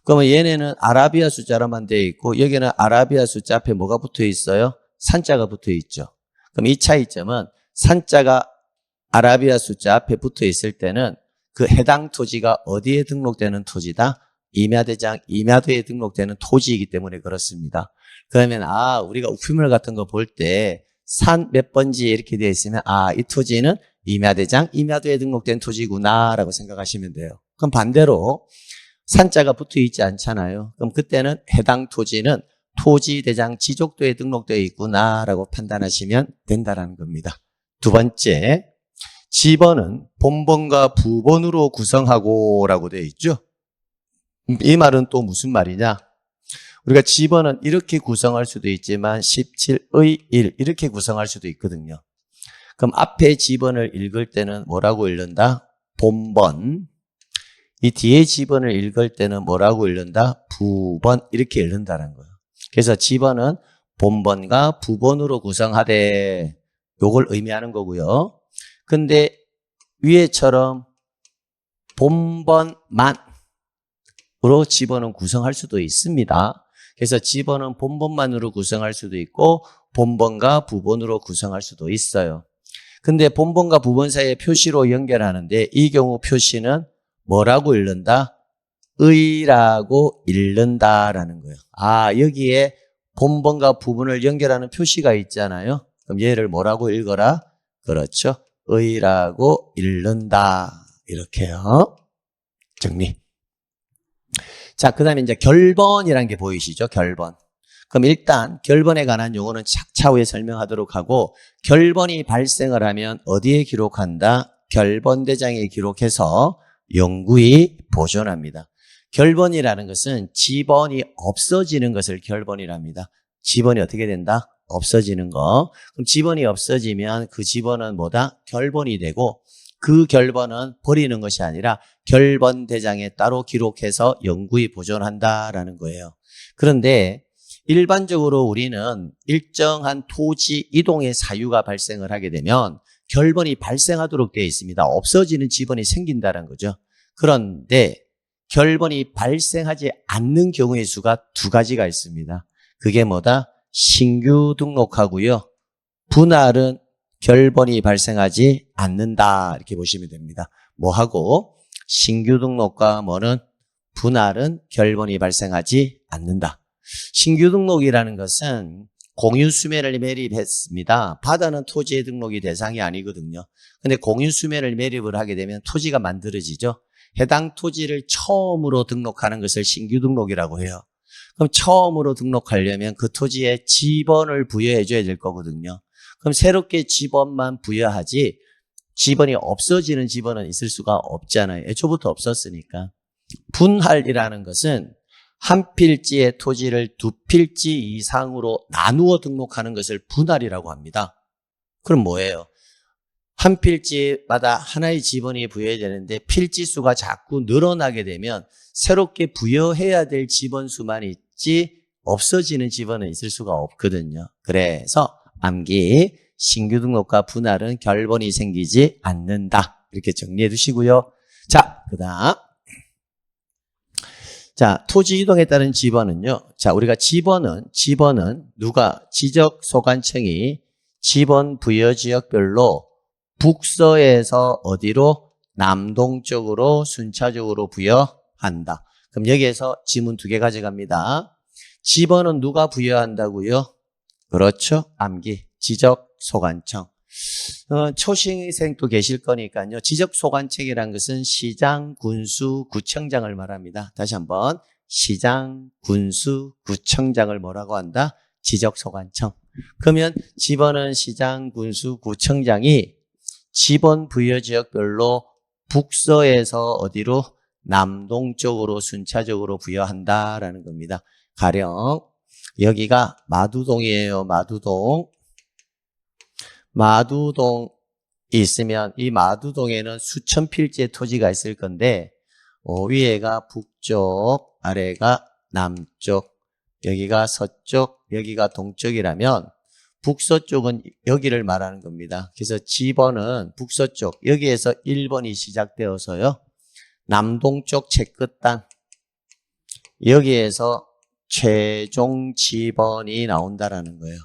그러면 얘네는 아라비아 숫자로만 되어 있고 여기는 아라비아 숫자 앞에 뭐가 붙어 있어요? 산자가 붙어 있죠. 그럼 이 차이점은 산자가 아라비아 숫자 앞에 붙어 있을 때는 그 해당 토지가 어디에 등록되는 토지다? 임야대장, 임야도에 등록되는 토지이기 때문에 그렇습니다. 그러면 우리가 우편물 같은 거 볼 때 산 몇 번지 이렇게 되어 있으면 이 토지는 임야대장, 임야도에 등록된 토지구나라고 생각하시면 돼요. 그럼 반대로 산자가 붙어 있지 않잖아요. 그럼 그때는 해당 토지는 토지대장 지족도에 등록되어 있구나라고 판단하시면 된다는 겁니다. 두 번째, 지번은 본번과 부번으로 구성하고 라고 되어 있죠. 이 말은 또 무슨 말이냐? 우리가 지번은 이렇게 구성할 수도 있지만 17의 1 이렇게 구성할 수도 있거든요. 그럼 앞에 지번을 읽을 때는 뭐라고 읽는다? 본번. 이 뒤에 지번을 읽을 때는 뭐라고 읽는다? 부번. 이렇게 읽는다는 거예요. 그래서 지번은 본번과 부번으로 구성하되 요걸 의미하는 거고요. 근데 위에처럼 본번만으로 지번은 구성할 수도 있습니다. 그래서 지번은 본번만으로 구성할 수도 있고 본번과 부번으로 구성할 수도 있어요. 근데 본번과 부번 사이의 표시로 연결하는데 이 경우 표시는 뭐라고 읽는다? 의라고 읽는다라는 거예요. 여기에 본번과 부번을 연결하는 표시가 있잖아요. 그럼 얘를 뭐라고 읽어라? 그렇죠. 의라고 읽는다. 이렇게요. 정리. 자, 그 다음에 이제 결번이라는 게 보이시죠? 결번. 그럼 일단 결번에 관한 용어는 차후에 설명하도록 하고 결번이 발생을 하면 어디에 기록한다? 결번대장에 기록해서 영구히 보존합니다. 결번이라는 것은 지번이 없어지는 것을 결번이랍니다. 지번이 어떻게 된다? 없어지는 거. 그럼 지번이 없어지면 그 지번은 뭐다? 결번이 되고 그 결번은 버리는 것이 아니라 결번대장에 따로 기록해서 영구히 보존한다라는 거예요. 그런데 일반적으로 우리는 일정한 토지 이동의 사유가 발생을 하게 되면 결번이 발생하도록 되어 있습니다. 없어지는 지번이 생긴다는 거죠. 그런데 결번이 발생하지 않는 경우의 수가 두 가지가 있습니다. 그게 뭐다? 신규 등록하고요. 분할은 결번이 발생하지 않는다. 이렇게 보시면 됩니다. 뭐하고? 신규 등록과 뭐는? 분할은 결번이 발생하지 않는다. 신규 등록이라는 것은 공유수매를 매립했습니다. 바다는 토지의 등록이 대상이 아니거든요. 근데 공유수매를 매립을 하게 되면 토지가 만들어지죠. 해당 토지를 처음으로 등록하는 것을 신규 등록이라고 해요. 그럼 처음으로 등록하려면 그 토지에 지번을 부여해 줘야 될 거거든요. 그럼 새롭게 지번만 부여하지 지번이 없어지는 지번은 있을 수가 없잖아요. 애초부터 없었으니까. 분할이라는 것은 한 필지의 토지를 두 필지 이상으로 나누어 등록하는 것을 분할이라고 합니다. 그럼 뭐예요? 한 필지마다 하나의 지번이 부여되는데 필지 수가 자꾸 늘어나게 되면 새롭게 부여해야 될 지번 수만 있지 없어지는 지번은 있을 수가 없거든요. 그래서 암기, 신규 등록과 분할은 결번이 생기지 않는다. 이렇게 정리해 두시고요. 자, 그 다음. 자, 토지 이동에 따른 지번은요. 자, 우리가 지번은 누가 지적소관청이 지번 부여 지역별로 북서에서 어디로? 남동쪽으로 순차적으로 부여한다. 그럼 여기에서 지문 두 개 가져갑니다. 지번은 누가 부여한다고요? 그렇죠. 암기. 지적소관청. 초신생도 계실 거니까요. 지적소관청이라는 것은 시장, 군수, 구청장을 말합니다. 다시 한번. 시장, 군수, 구청장을 뭐라고 한다? 지적소관청. 그러면 지번은 시장, 군수, 구청장이 지번 부여 지역별로 북서에서 어디로? 남동쪽으로 순차적으로 부여한다라는 겁니다. 가령 여기가 마두동이에요. 마두동. 마두동이 있으면 이 마두동에는 수천 필지의 토지가 있을 건데 위에가 북쪽, 아래가 남쪽, 여기가 서쪽, 여기가 동쪽이라면 북서쪽은 여기를 말하는 겁니다. 그래서 지번은 북서쪽, 여기에서 1번이 시작되어서요. 남동쪽 채끝 땅, 여기에서 최종 지번이 나온다라는 거예요.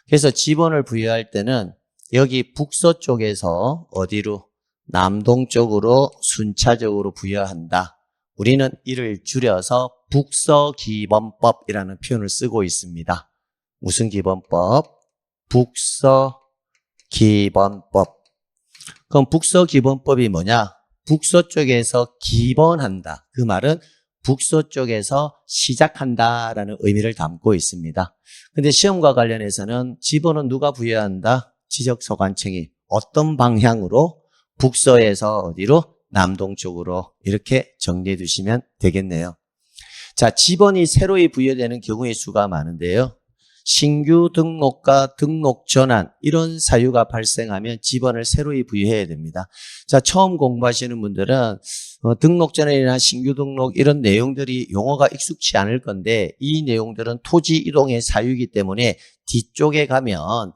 그래서 지번을 부여할 때는 여기 북서쪽에서 어디로? 남동쪽으로 순차적으로 부여한다. 우리는 이를 줄여서 북서기번법이라는 표현을 쓰고 있습니다. 무슨 기번법? 북서기번법. 그럼 북서기번법이 뭐냐? 북서쪽에서 기번한다. 그 말은 북서쪽에서 시작한다라는 의미를 담고 있습니다. 근데 시험과 관련해서는 지번은 누가 부여한다? 지적소관청이. 어떤 방향으로? 북서에서 어디로? 남동쪽으로. 이렇게 정리해 두시면 되겠네요. 자, 지번이 새로이 부여되는 경우의 수가 많은데요. 신규 등록과 등록 전환 이런 사유가 발생하면 지번을 새로이 부여해야 됩니다. 자, 처음 공부하시는 분들은 등록 전환이나 신규 등록 이런 내용들이 용어가 익숙치 않을 건데 이 내용들은 토지 이동의 사유이기 때문에 뒤쪽에 가면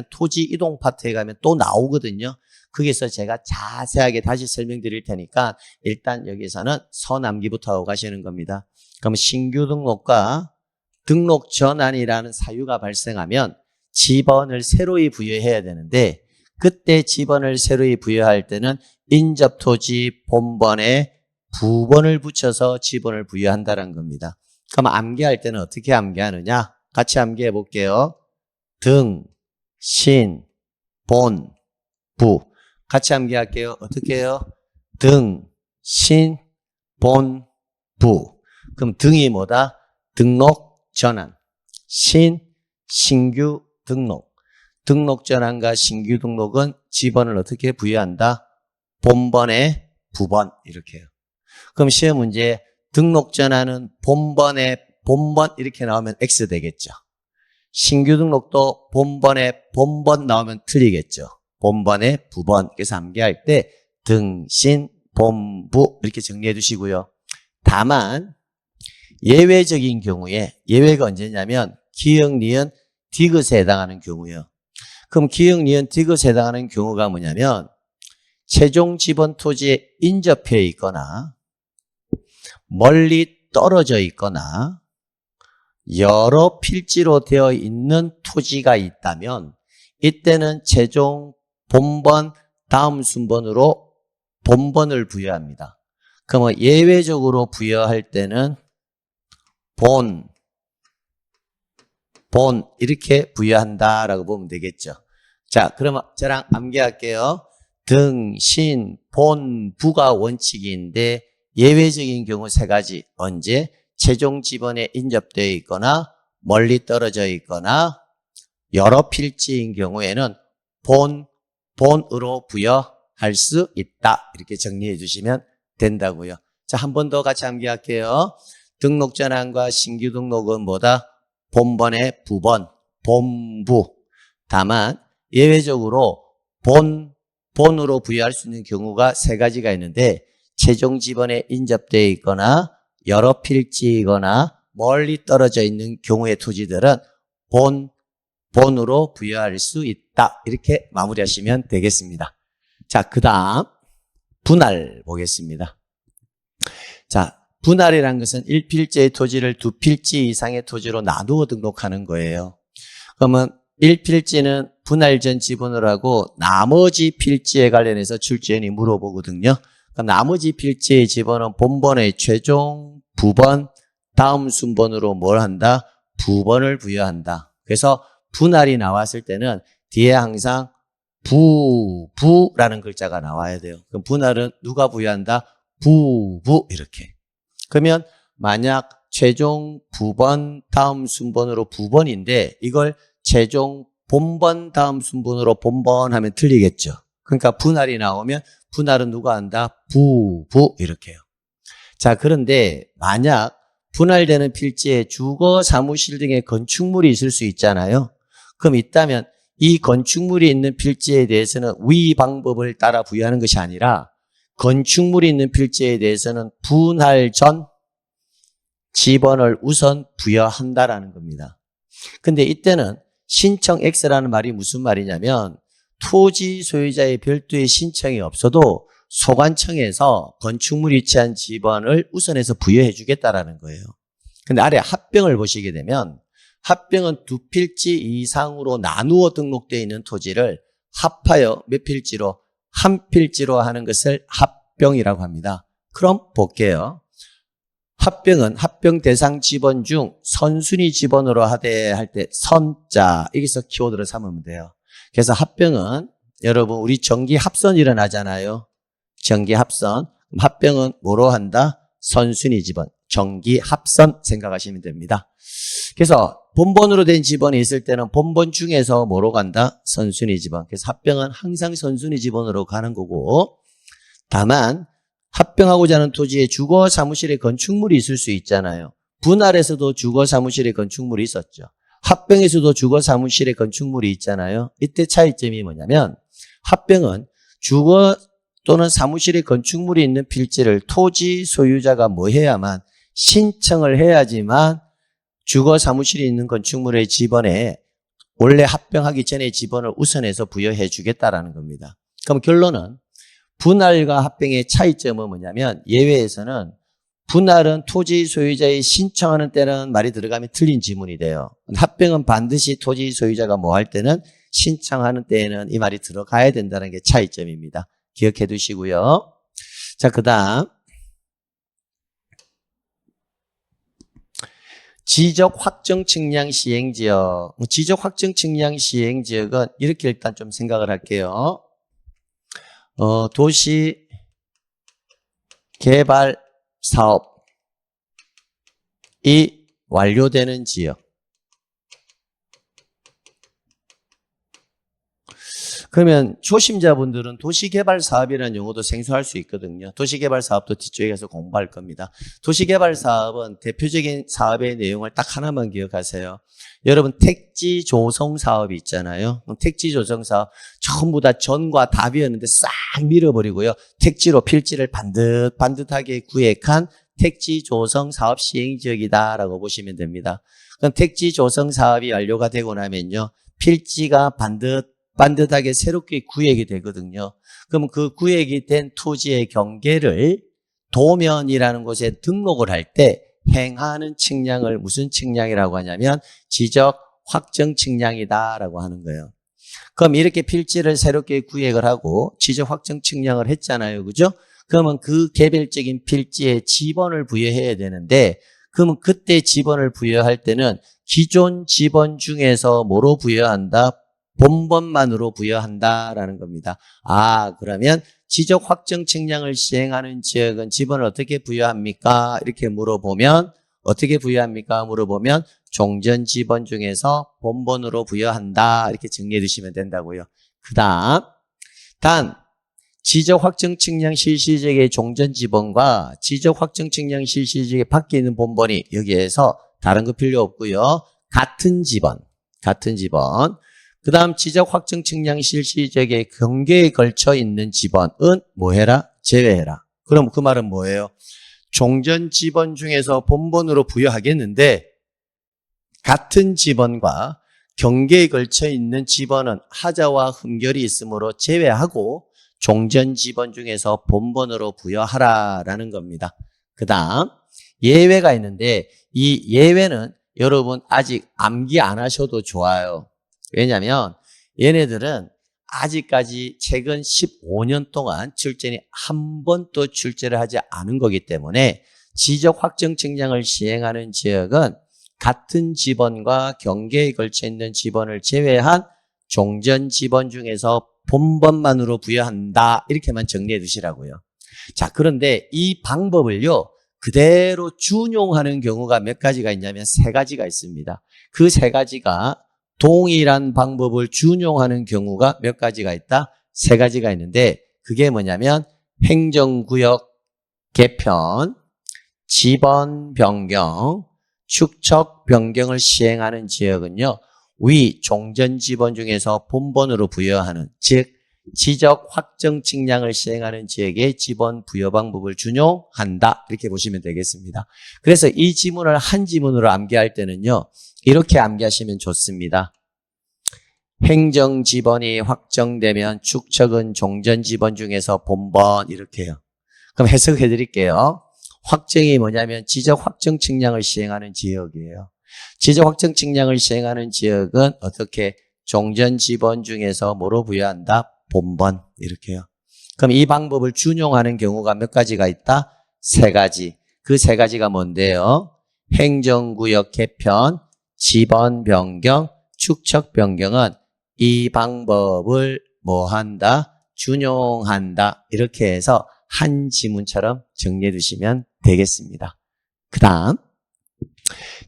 토지 이동 파트에 가면 또 나오거든요. 거기서 제가 자세하게 다시 설명드릴 테니까 일단 여기서는 서남기부터 하고 가시는 겁니다. 그럼 신규 등록과 등록 전환이라는 사유가 발생하면 지번을 새로이 부여해야 되는데 그때 지번을 새로이 부여할 때는 인접토지 본번에 부번을 붙여서 지번을 부여한다는 겁니다. 그럼 암기할 때는 어떻게 암기하느냐? 같이 암기해 볼게요. 등, 신, 본, 부. 같이 암기할게요. 어떻게 해요? 등, 신, 본, 부. 그럼 등이 뭐다? 등록 전환, 신규 등록. 등록 전환과 신규 등록은 지번을 어떻게 부여한다? 본번에 부번 이렇게 해요. 그럼 시험 문제에 등록 전환은 본번에 본번 이렇게 나오면 X 되겠죠. 신규 등록도 본번에 본번 나오면 틀리겠죠. 본번에 부번. 그래서 암기할 때 등, 신, 본부 이렇게 정리해 두시고요. 다만 예외적인 경우에 예외가 언제냐면 기역, 니은, 디귿에 해당하는 경우예요. 그럼 기역, 니은, 디귿에 해당하는 경우가 뭐냐면 최종 지번 토지에 인접해 있거나 멀리 떨어져 있거나 여러 필지로 되어 있는 토지가 있다면 이때는 최종 본번 다음 순번으로 본번을 부여합니다. 그러면 예외적으로 부여할 때는 본 이렇게 부여한다라고 보면 되겠죠. 자, 그러면 저랑 암기할게요. 등, 신, 본, 부가 원칙인데 예외적인 경우 세 가지. 언제? 최종 지번에 인접되어 있거나 멀리 떨어져 있거나 여러 필지인 경우에는 본으로 부여할 수 있다. 이렇게 정리해 주시면 된다고요. 자, 한 번 더 같이 암기할게요. 등록 전환과 신규 등록은 뭐다? 본번에 부번, 본부. 다만 예외적으로 본으로 부여할 수 있는 경우가 세 가지가 있는데 최종 지번에 인접되어 있거나 여러 필지이거나 멀리 떨어져 있는 경우의 토지들은 본으로 부여할 수 있다. 이렇게 마무리하시면 되겠습니다. 자, 그 다음 분할 보겠습니다. 자, 분할이라는 것은 1필지의 토지를 2필지 이상의 토지로 나누어 등록하는 거예요. 그러면 1필지는 분할 전 지분을 하고 나머지 필지에 관련해서 출제원이 물어보거든요. 그럼 나머지 필지의 지분은 본번의 최종 부번 다음 순번으로 뭘 한다? 부번을 부여한다. 그래서 분할이 나왔을 때는 뒤에 항상 부라는 글자가 나와야 돼요. 그럼 분할은 누가 부여한다? 부부 이렇게. 그러면 만약 최종 부번 다음 순번으로 부번인데 이걸 최종 본번 다음 순번으로 본번 하면 틀리겠죠. 그러니까 분할이 나오면 분할은 누가 한다? 부부 이렇게 해요. 자, 그런데 만약 분할되는 필지에 주거, 사무실 등의 건축물이 있을 수 있잖아요. 그럼 있다면 이 건축물이 있는 필지에 대해서는 위 방법을 따라 부여하는 것이 아니라 건축물이 있는 필지에 대해서는 분할 전 지번을 우선 부여한다라는 겁니다. 근데 이때는 신청 X라는 말이 무슨 말이냐면 토지 소유자의 별도의 신청이 없어도 소관청에서 건축물이 위치한 지번을 우선해서 부여해 주겠다라는 거예요. 근데 아래 합병을 보시게 되면 합병은 두 필지 이상으로 나누어 등록되어 있는 토지를 합하여 몇 필지로? 한 필지로 하는 것을 합병이라고 합니다. 그럼 볼게요. 합병은 합병 대상 지번 중 선순위 지번으로 하되 할 때 선자 여기서 키워드를 삼으면 돼요. 그래서 합병은 여러분 우리 정기 합선 일어나잖아요. 정기 합선. 합병은 뭐로 한다? 선순위 지번. 정기 합선 생각하시면 됩니다. 그래서 본번으로 된 지번이 있을 때는 본번 중에서 뭐로 간다? 선순위 지번. 그래서 합병은 항상 선순위 지번으로 가는 거고 다만 합병하고자 하는 토지에 주거 사무실의 건축물이 있을 수 있잖아요. 분할에서도 주거 사무실의 건축물이 있었죠. 합병에서도 주거 사무실의 건축물이 있잖아요. 이때 차이점이 뭐냐면 합병은 주거 또는 사무실의 건축물이 있는 필지를 토지 소유자가 뭐 해야만 신청을 해야지만 주거 사무실이 있는 건축물의 지번에 원래 합병하기 전에 지번을 우선해서 부여해 주겠다라는 겁니다. 그럼 결론은 분할과 합병의 차이점은 뭐냐면 예외에서는 분할은 토지 소유자의 신청하는 때는 말이 들어가면 틀린 지문이 돼요. 합병은 반드시 토지 소유자가 뭐 할 때는 신청하는 때에는 이 말이 들어가야 된다는 게 차이점입니다. 기억해 두시고요. 자, 그 다음 지적 확정 측량 시행지역. 지적 확정 측량 시행지역은 이렇게 일단 좀 생각을 할게요. 도시 개발 사업이 완료되는 지역. 그러면 초심자분들은 도시개발 사업이라는 용어도 생소할 수 있거든요. 도시개발 사업도 뒤쪽에 가서 공부할 겁니다. 도시개발 사업은 대표적인 사업의 내용을 딱 하나만 기억하세요. 여러분 택지 조성 사업이 있잖아요. 택지 조성 사업 전부 다 전과 답이었는데 싹 밀어버리고요. 택지로 필지를 반듯하게 구획한 택지 조성 사업 시행지역이다라고 보시면 됩니다. 그럼 택지 조성 사업이 완료가 되고 나면요. 필지가 반듯하게 새롭게 구획이 되거든요. 그럼 그 구획이 된 토지의 경계를 도면이라는 곳에 등록을 할 때 행하는 측량을 무슨 측량이라고 하냐면 지적 확정 측량이다라고 하는 거예요. 그럼 이렇게 필지를 새롭게 구획을 하고 지적 확정 측량을 했잖아요. 그죠? 그러면 그 개별적인 필지에 지번을 부여해야 되는데 그러면 그때 지번을 부여할 때는 기존 지번 중에서 뭐로 부여한다? 본번만으로 부여한다라는 겁니다. 그러면 지적 확정 측량을 시행하는 지역은 지번을 어떻게 부여합니까? 이렇게 물어보면 어떻게 부여합니까? 물어보면 종전 지번 중에서 본번으로 부여한다. 이렇게 정리해 두시면 된다고요. 단 지적 확정 측량 실시 지역의 종전 지번과 지적 확정 측량 실시 지역에 밖에 있는 본번이 여기에서 다른 거 필요 없고요. 같은 지번. 그 다음 지적 확정 측량 실시 지역의 경계에 걸쳐 있는 지번은 뭐 해라? 제외해라. 그럼 그 말은 뭐예요? 종전 지번 중에서 본번으로 부여하겠는데 같은 지번과 경계에 걸쳐 있는 지번은 하자와 흠결이 있으므로 제외하고 종전 지번 중에서 본번으로 부여하라라는 겁니다. 그 다음 예외가 있는데 이 예외는 여러분 아직 암기 안 하셔도 좋아요. 왜냐하면 얘네들은 아직까지 최근 15년 동안 출제니 한 번도 출제를 하지 않은 거기 때문에 지적 확정 측량을 시행하는 지역은 같은 지번과 경계에 걸쳐 있는 지번을 제외한 종전 지번 중에서 본번만으로 부여한다. 이렇게만 정리해 두시라고요. 자, 그런데 이 방법을요 그대로 준용하는 경우가 몇 가지가 있냐면 세 가지가 있습니다. 그 세 가지가 동일한 방법을 준용하는 경우가 몇 가지가 있다? 세 가지가 있는데 그게 뭐냐면 행정구역 개편, 지번 변경, 축척 변경을 시행하는 지역은요, 위 종전 지번 중에서 본번으로 부여하는, 즉 지적 확정 측량을 시행하는 지역의 지번 부여 방법을 준용한다. 이렇게 보시면 되겠습니다. 그래서 이 지문을 한 지문으로 암기할 때는요, 이렇게 암기하시면 좋습니다. 행정 지번이 확정되면 축척은 종전 지번 중에서 본번, 이렇게 해요. 그럼 해석해 드릴게요. 확정이 뭐냐면 지적 확정 측량을 시행하는 지역이에요. 지적 확정 측량을 시행하는 지역은 어떻게 종전 지번 중에서 뭐로 부여한다? 본번, 이렇게요. 그럼 이 방법을 준용하는 경우가 몇 가지가 있다? 세 가지. 그 세 가지가 뭔데요? 행정구역 개편, 지번 변경, 축척 변경은 이 방법을 뭐 한다? 준용한다. 이렇게 해서 한 지문처럼 정리해 두시면 되겠습니다. 그 다음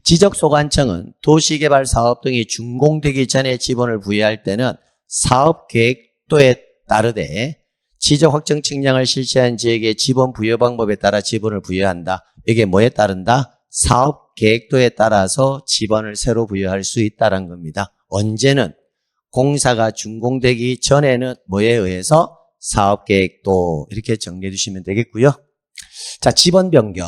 지적소관청은 도시개발사업 등이 준공되기 전에 지번을 부여할 때는 사업계획도에 따르되 지적확정 측량을 실시한 지역의 지번 부여 방법에 따라 지번을 부여한다. 이게 뭐에 따른다? 사업계획도에 따라서 지번을 새로 부여할 수 있다는 겁니다. 언제는? 공사가 준공되기 전에는 뭐에 의해서? 사업계획도, 이렇게 정리해 주시면 되겠고요. 자, 지번 변경.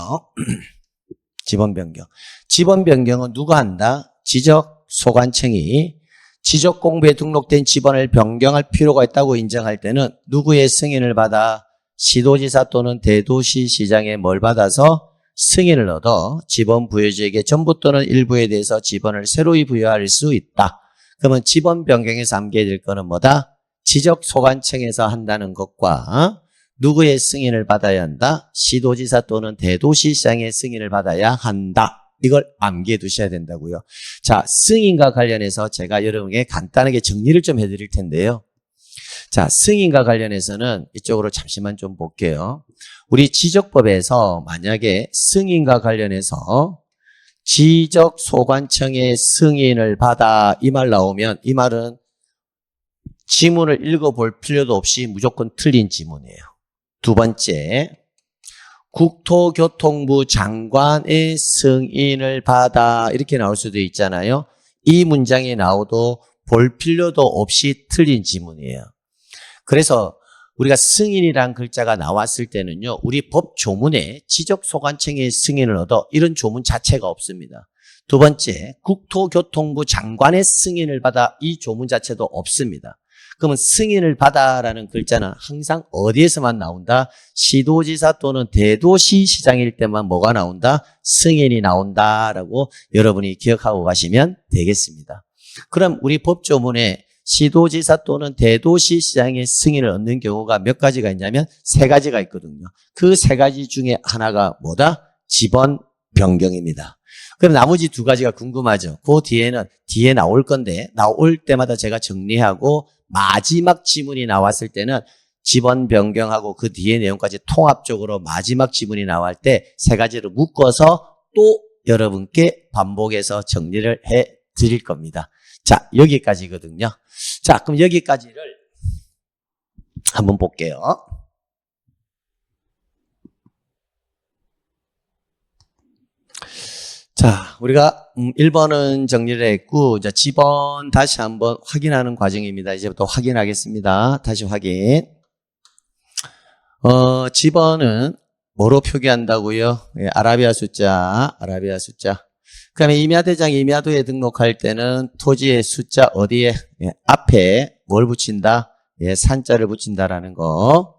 지번 변경. 지번 변경은 누가 한다? 지적소관청이 지적공부에 등록된 지번을 변경할 필요가 있다고 인정할 때는 누구의 승인을 받아? 시도지사 또는 대도시시장의 뭘 받아서? 승인을 얻어 지번 부여지역의 전부 또는 일부에 대해서 지번을 새로이 부여할 수 있다. 그러면 지번 변경에서 암기해야 될 거는 뭐다? 지적소관청에서 한다는 것과 누구의 승인을 받아야 한다? 시도지사 또는 대도시시장의 승인을 받아야 한다. 이걸 암기해 두셔야 된다고요. 자, 승인과 관련해서 제가 여러분에게 간단하게 정리를 좀 해드릴 텐데요. 자, 승인과 관련해서는 이쪽으로 잠시만 좀 볼게요. 우리 지적법에서 만약에 승인과 관련해서 지적소관청의 승인을 받아 이 말 나오면 이 말은 지문을 읽어볼 필요도 없이 무조건 틀린 지문이에요. 두 번째, 국토교통부 장관의 승인을 받아 이렇게 나올 수도 있잖아요. 이 문장이 나오도 볼 필요도 없이 틀린 지문이에요. 그래서 우리가 승인이란 글자가 나왔을 때는요, 우리 법 조문에 지적소관청의 승인을 얻어 이런 조문 자체가 없습니다. 두 번째, 국토교통부 장관의 승인을 받아 이 조문 자체도 없습니다. 그러면 승인을 받아라는 글자는 항상 어디에서만 나온다? 시도지사 또는 대도시시장일 때만 뭐가 나온다? 승인이 나온다라고 여러분이 기억하고 가시면 되겠습니다. 그럼 우리 법조문에 시도지사 또는 대도시시장의 승인을 얻는 경우가 몇 가지가 있냐면 세 가지가 있거든요. 그 세 가지 중에 하나가 뭐다? 지번 변경입니다. 그럼 나머지 두 가지가 궁금하죠. 그 뒤에는 뒤에 나올 건데 나올 때마다 제가 정리하고 마지막 지문이 나왔을 때는 지번 변경하고 그 뒤에 내용까지 통합적으로 마지막 지문이 나올 때 세 가지를 묶어서 또 여러분께 반복해서 정리를 해 드릴 겁니다. 자, 여기까지거든요. 자, 그럼 여기까지를 한번 볼게요. 자, 우리가 1번은 정리를 했고, 자, 지번 다시 한번 확인하는 과정입니다. 이제부터 확인하겠습니다. 다시 확인. 지번은 뭐로 표기한다고요? 예, 아라비아 숫자. 그 다음에 임야대장, 임야도에 등록할 때는 토지의 숫자 어디에? 예, 앞에 뭘 붙인다? 예, 산자를 붙인다라는 거.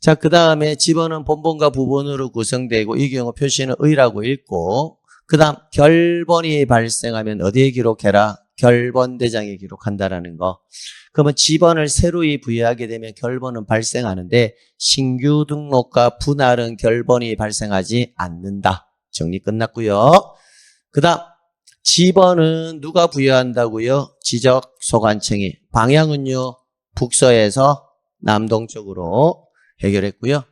자, 그 다음에 지번은 본번과 부번으로 구성되고 이 경우 표시는 의라고 읽고 그 다음 결번이 발생하면 어디에 기록해라? 결번대장에 기록한다라는 거. 그러면 지번을 새로이 부여하게 되면 결번은 발생하는데 신규 등록과 분할은 결번이 발생하지 않는다. 정리 끝났고요. 그 다음 지번은 누가 부여한다고요? 지적소관청이. 방향은요? 북서에서 남동쪽으로 해결했고요.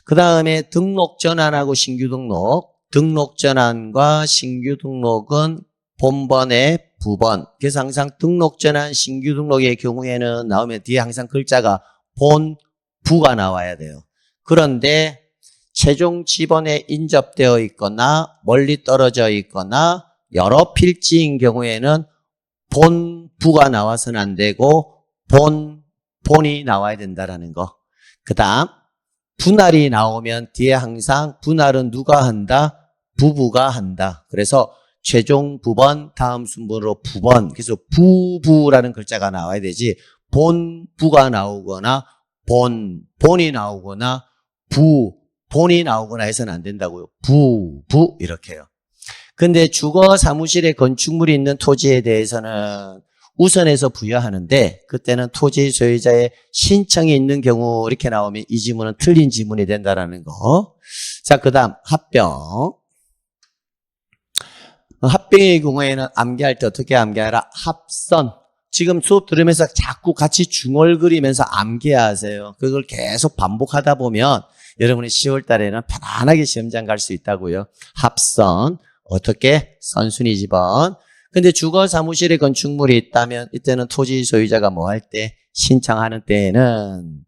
그 다음에 등록 전환하고 신규 등록. 등록 전환과 신규 등록은 본번의 부번. 그래서 항상 등록 전환, 신규 등록의 경우에는 나오면 뒤에 항상 글자가 본, 부가 나와야 돼요. 그런데 최종 지번에 인접되어 있거나 멀리 떨어져 있거나 여러 필지인 경우에는 본, 부가 나와서는 안 되고 본이 나와야 된다라는 거. 그 다음 분할이 나오면 뒤에 항상 분할은 누가 한다? 부부가 한다. 그래서 최종 부번 다음 순번으로 부번. 그래서 부부라는 글자가 나와야 되지 본부가 나오거나 본이 나오거나 본이 나오거나 해서는 안 된다고요. 부 이렇게요. 근데 주거 사무실에 건축물이 있는 토지에 대해서는 우선해서 부여하는데 그때는 토지 소유자의 신청이 있는 경우 이렇게 나오면 이 지문은 틀린 지문이 된다라는 거. 자, 그다음 합병. 합병의 경우에는 암기할 때 어떻게 암기하라? 합선. 지금 수업 들으면서 자꾸 같이 중얼거리면서 암기하세요. 그걸 계속 반복하다 보면 여러분이 10월 달에는 편안하게 시험장 갈 수 있다고요. 합선. 어떻게? 선순위 지번. 근데 주거 사무실에 건축물이 있다면 이때는 토지 소유자가 뭐 할 때? 신청하는 때에는.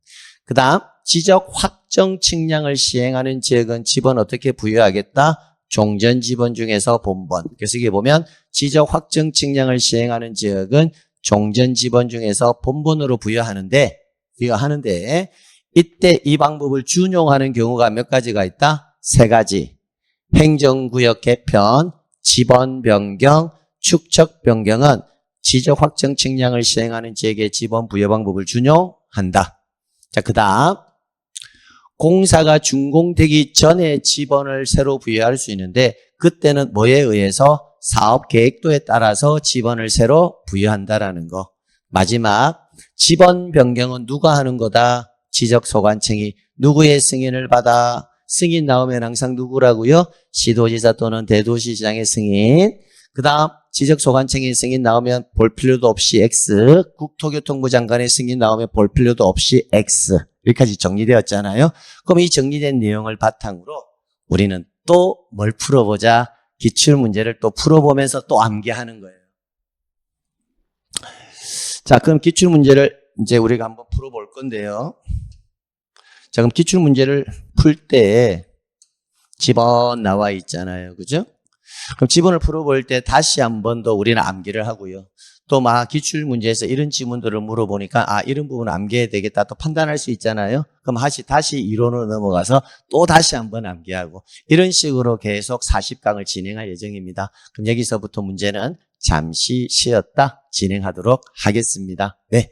그 다음 지적 확정 측량을 시행하는 지역은 지번 어떻게 부여하겠다? 종전 지번 중에서 본번. 그래서 이게 보면 지적 확정 측량을 시행하는 지역은 종전 지번 중에서 본번으로 부여하는데 이때 이 방법을 준용하는 경우가 몇 가지가 있다? 3가지. 행정구역 개편, 지번 변경, 축척 변경은 지적 확정 측량을 시행하는 지역의 지번 부여 방법을 준용한다. 자, 그 다음 공사가 준공되기 전에 지번을 새로 부여할 수 있는데 그때는 뭐에 의해서 사업 계획도에 따라서 지번을 새로 부여한다라는 거. 마지막 지번 변경은 누가 하는 거다? 지적소관청이. 누구의 승인을 받아? 승인 나오면 항상 누구라고요? 시도지사 또는 대도시장의 승인. 그 다음 지적소관청의 승인 나오면 볼 필요도 없이 X. 국토교통부 장관의 승인 나오면 볼 필요도 없이 X. 여기까지 정리되었잖아요. 그럼 이 정리된 내용을 바탕으로 우리는 또 뭘 풀어보자? 기출문제를 또 풀어보면서 또 암기하는 거예요. 자, 그럼 기출문제를 이제 우리가 한번 풀어볼 건데요. 자, 그럼 기출문제를 풀 때 지번 나와 있잖아요. 그죠? 그럼 지번을 풀어볼 때 다시 한 번 더 우리는 암기를 하고요. 또 막 기출문제에서 이런 지문들을 물어보니까 이런 부분 암기해야 되겠다 또 판단할 수 있잖아요. 그럼 다시 이론으로 넘어가서 또 다시 한번 암기하고 이런 식으로 계속 40강을 진행할 예정입니다. 그럼 여기서부터 문제는 잠시 쉬었다 진행하도록 하겠습니다. 네.